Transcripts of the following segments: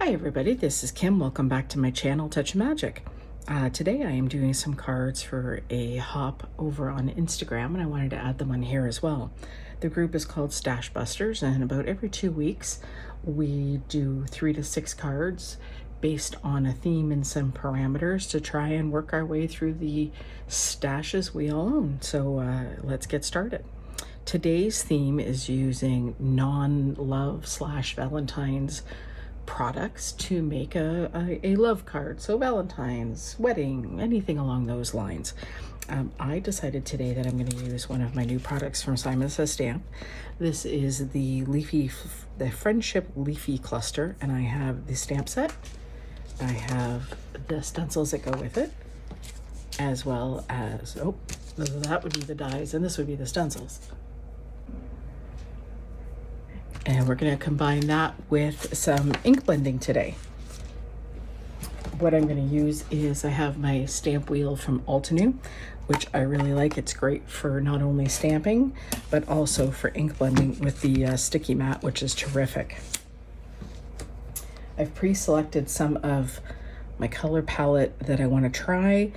Hi everybody, this is Kim. Welcome back to my channel, Touch of Magic. Today I am doing some cards for a hop over on Instagram, and I wanted to add them on here as well. The group is called Stashbusters, and about every 2 weeks we do 3 to 6 cards based on a theme and some parameters to try and work our way through the stashes we all own. So let's get started. Today's theme is using non-love / Valentine's products to make a love card. So Valentine's, wedding, anything along those lines. I decided today that I'm going to use one of my new products from Simon Says Stamp. This is the Friendship Leafy Cluster, and I have the stamp set. I have the stencils that go with it, as well as, that would be the dies, and this would be the stencils. And we're going to combine that with some ink blending today. What I'm going to use is I have my stamp wheel from Altenew, which I really like. It's great for not only stamping, but also for ink blending with the sticky mat, which is terrific. I've pre-selected some of my color palette that I want to try.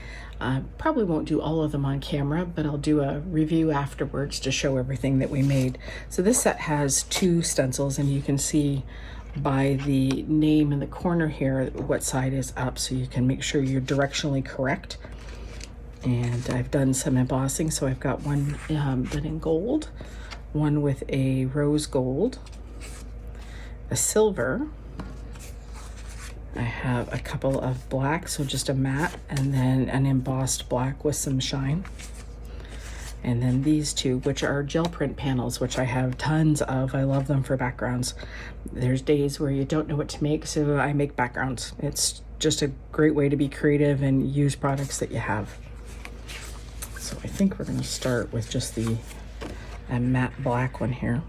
Probably won't do all of them on camera, but I'll do a review afterwards to show everything that we made. So this set has 2 stencils, and you can see by the name in the corner here what side is up, so you can make sure you're directionally correct. And I've done some embossing, so I've got one done in gold, one with a rose gold, a silver. I have a couple of black, so just a matte, and then an embossed black with some shine. And then these 2, which are gel print panels, which I have tons of. I love them for backgrounds. There's days where you don't know what to make, so I make backgrounds. It's just a great way to be creative and use products that you have. So I think we're going to start with just the matte black one here.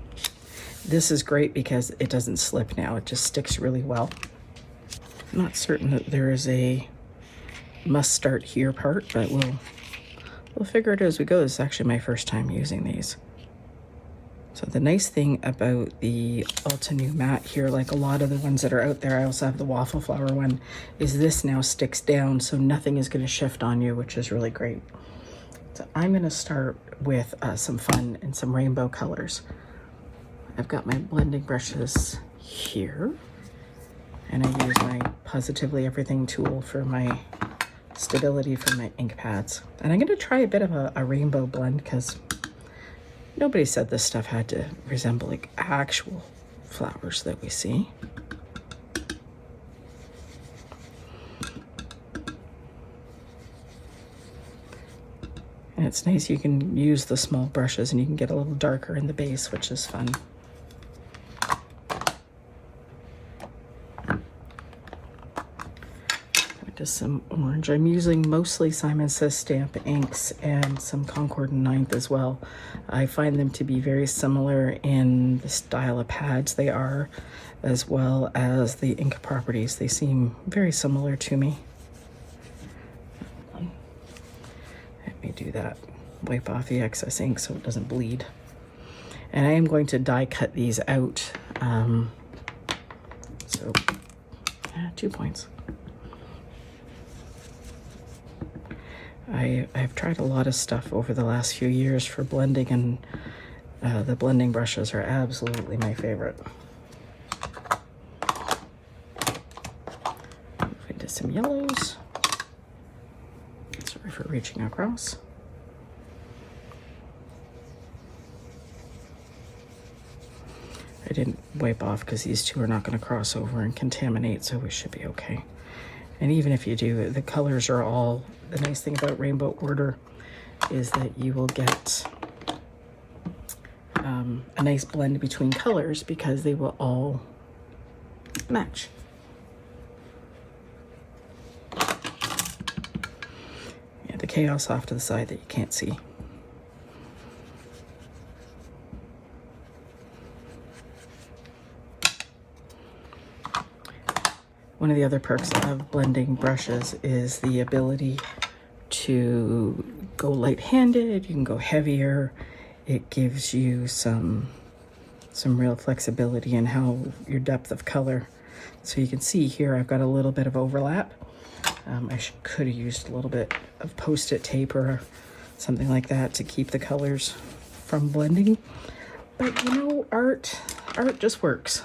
This is great because it doesn't slip now. It just sticks really well. I'm not certain that there is a must start here part, but we'll figure it out as we go. This is actually my first time using these. So the nice thing about the Altenew mat here, like a lot of the ones that are out there, I also have the waffle flower one, is this now sticks down, so nothing is going to shift on you, which is really great. So I'm going to start with some fun and some rainbow colors. I've got my blending brushes here, and I use my Positively Everything tool for my stability for my ink pads. And I'm going to try a bit of a rainbow blend because nobody said this stuff had to resemble like actual flowers that we see. And it's nice, you can use the small brushes and you can get a little darker in the base, which is fun. Just some orange. I'm using mostly Simon Says Stamp inks and some Concord and Ninth as well. I find them to be very similar in the style of pads they are, as well as the ink properties. They seem very similar to me. Let me do that. Wipe off the excess ink so it doesn't bleed. And I am going to die cut these out. 2 points. I've tried a lot of stuff over the last few years for blending, and the blending brushes are absolutely my favorite. Move into some yellows. Sorry for reaching across. I didn't wipe off because these 2 are not going to cross over and contaminate, so we should be okay. And even if you do, the colors are all, the nice thing about Rainbow Order is that you will get a nice blend between colors because they will all match. Yeah, the chaos off to the side that you can't see. One of the other perks of blending brushes is the ability to go light-handed. You can go heavier. It gives you some real flexibility in how your depth of color So you can see here I've got a little bit of overlap. I could have used a little bit of Post-it tape or something like that to keep the colors from blending. But you know, art just works.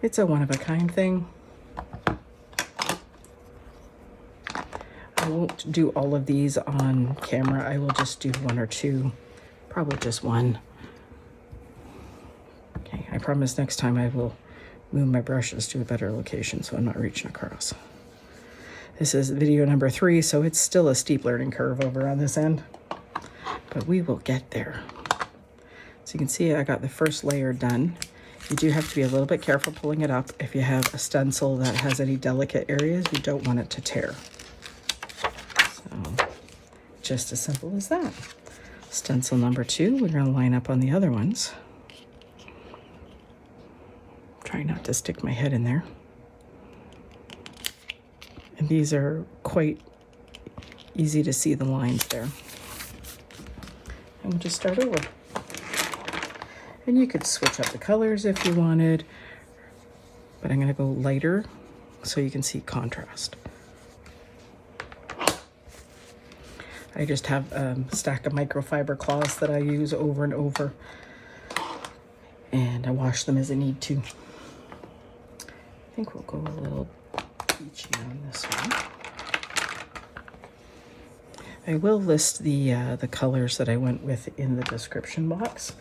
It's a one-of-a-kind thing. I won't do all of these on camera. I will just do one or two, probably just one. Okay, I promise next time I will move my brushes to a better location so I'm not reaching across. This is video number 3, so it's still a steep learning curve over on this end, but we will get there. So you can see I got the first layer done. You do have to be a little bit careful pulling it up. If you have a stencil that has any delicate areas, you don't want it to tear. So just as simple as that. Stencil number 2, we're going to line up on the other ones. Try not to stick my head in there. And these are quite easy to see the lines there. And we'll just start over. And you could switch up the colors if you wanted, but I'm going to go lighter so you can see contrast. I just have a stack of microfiber cloths that I use over and over, and I wash them as I need to. I think we'll go a little peachy on this one. I will list the colors that I went with in the description box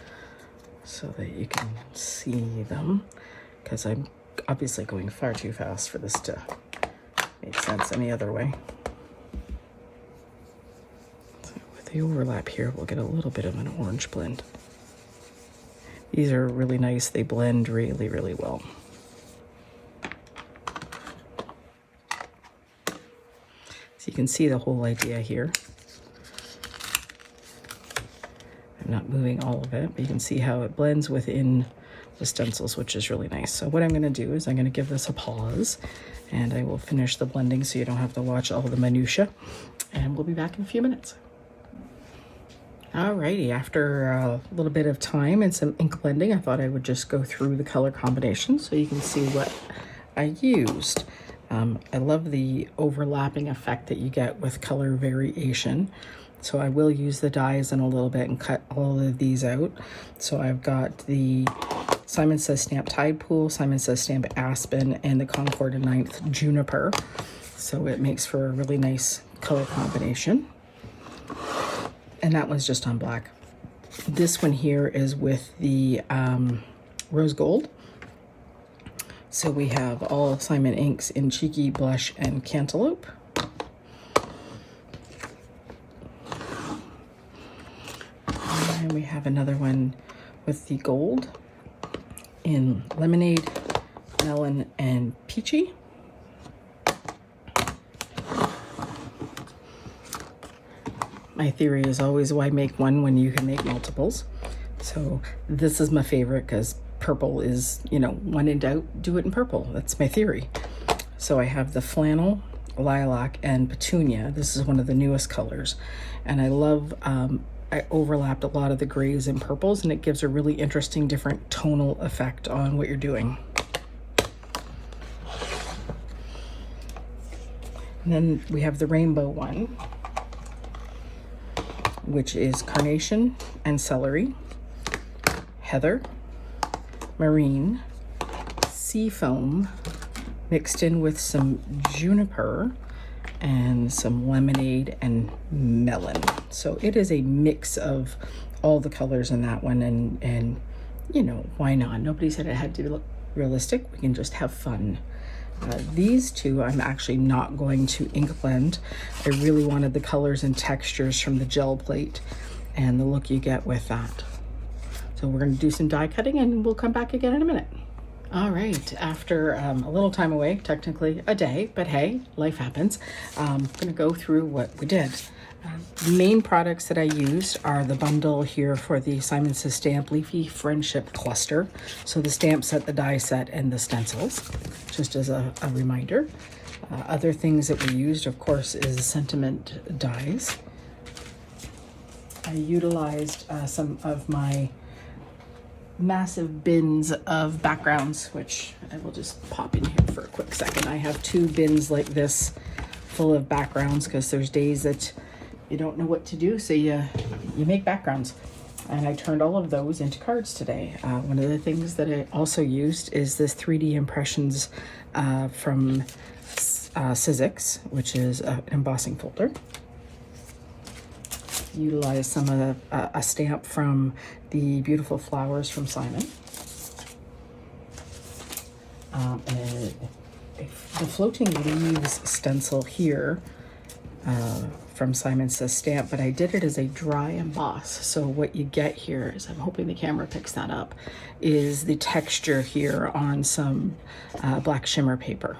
so that you can see them, because I'm obviously going far too fast for this to make sense any other way. So with the overlap here, we'll get a little bit of an orange blend. These are really nice. They blend really, really well. So you can see the whole idea here. I'm not moving all of it, but you can see how it blends within the stencils, which is really nice. So what I'm going to do is I'm going to give this a pause, and I will finish the blending so you don't have to watch all the minutia, and we'll be back in a few minutes. Alrighty, after a little bit of time and some ink blending, I thought I would just go through the color combinations so you can see what I used. I love the overlapping effect that you get with color variation. So I will use the dies in a little bit and cut all of these out. So I've got the Simon Says Stamp Tide Pool, Simon Says Stamp Aspen, and the Concord and 9th Juniper. So it makes for a really nice color combination. And that one's just on black. This one here is with the Rose Gold. So we have all Simon inks in Cheeky, Blush, and Cantaloupe. And we have another one with the gold in Lemonade, Melon, and Peachy. My theory is always, why make one when you can make multiples? So this is my favorite because purple is, you know, when in doubt, do it in purple. That's my theory. So I have the Flannel, Lilac, and Petunia. This is one of the newest colors. And I love, I overlapped a lot of the grays and purples, and it gives a really interesting different tonal effect on what you're doing. And then we have the rainbow one, which is Carnation and Celery, Heather, Marine, Seafoam, mixed in with some Juniper and some Lemonade and Melon. So it is a mix of all the colors in that one, and you know, why not? Nobody said it had to look realistic. We can just have fun. These two I'm actually not going to ink blend. I really wanted the colors and textures from the gel plate and the look you get with that. So we're going to do some die cutting, and we'll come back again in a minute. All right, after a little time away, technically a day, but hey, life happens. I'm going to go through what we did. The main products that I used are the bundle here for the Simon Says Stamp Leafy Friendship Cluster. So the stamp set, the die set, and the stencils, just as a reminder. Other things that we used, of course, is sentiment dies. I utilized some of my massive bins of backgrounds, which I will just pop in here for a quick second. I have 2 bins like this full of backgrounds because there's days that you don't know what to do, so you make backgrounds. And I turned all of those into cards today. One of the things that I also used is this 3D impressions from Sizzix, which is an embossing folder. Utilize some of a stamp from the Beautiful Flowers from Simon. And the floating leaves stencil here from Simon Says Stamp, but I did it as a dry emboss. So what you get here is, I'm hoping the camera picks that up, is the texture here on some black shimmer paper.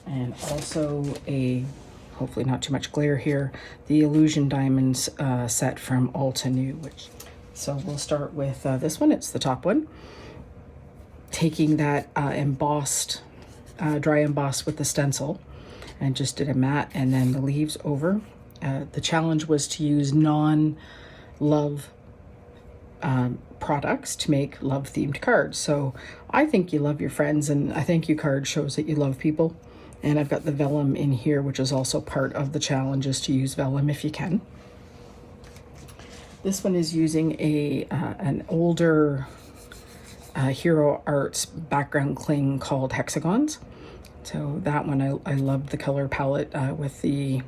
And also hopefully not too much glare here, the Illusion Diamonds set from Altenew. So we'll start with this one, it's the top one. Taking that embossed, dry embossed with the stencil, and just did a matte and then the leaves over. The challenge was to use non-love products to make love-themed cards. So I think you love your friends, and a thank you card shows that you love people. And I've got the vellum in here, which is also part of the challenge, is to use vellum if you can. This one is using an older Hero Arts background cling called Hexagons. So that one, I love the color palette with the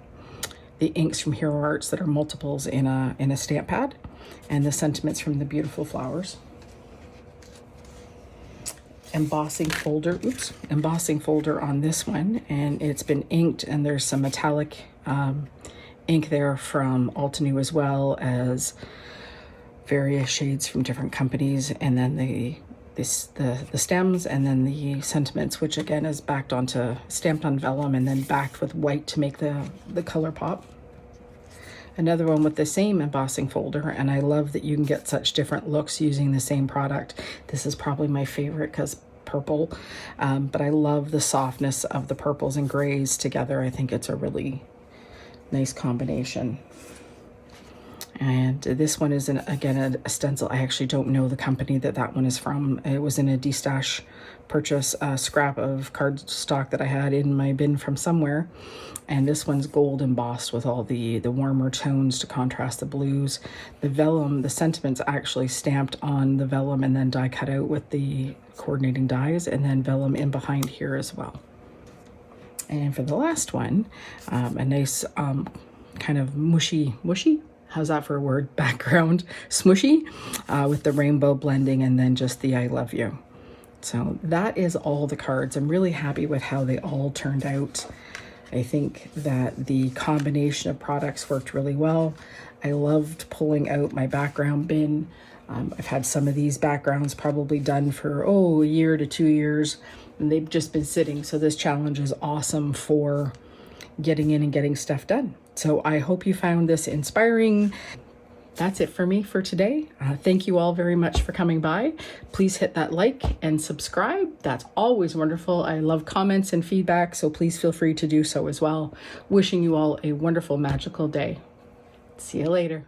inks from Hero Arts that are multiples in a stamp pad, and the sentiments from the Beautiful Flowers. Embossing folder on this one, and it's been inked, and there's some metallic ink there from Altenew, as well as various shades from different companies, and then the stems, and then the sentiments, which again is stamped on vellum and then backed with white to make the color pop. Another one with the same embossing folder, and I love that you can get such different looks using the same product. This is probably my favorite because purple, but I love the softness of the purples and grays together. I think it's a really nice combination. And this one is, again, a stencil. I actually don't know the company that one is from. It was in a de-stash purchase, a scrap of cardstock that I had in my bin from somewhere. And this one's gold embossed with all the warmer tones to contrast the blues. The vellum, the sentiments actually stamped on the vellum and then die cut out with the coordinating dies, and then vellum in behind here as well. And for the last one, a nice kind of mushy, how's that for a word, background, smushy, with the rainbow blending, and then just the I love you. So that is all the cards. I'm really happy with how they all turned out. I think that the combination of products worked really well. I loved pulling out my background bin. I've had some of these backgrounds probably done for, a year to 2 years, and they've just been sitting. So this challenge is awesome for getting in and getting stuff done. So I hope you found this inspiring. That's it for me for today. Thank you all very much for coming by. Please hit that like and subscribe. That's always wonderful. I love comments and feedback, so please feel free to do so as well. Wishing you all a wonderful, magical day. See you later.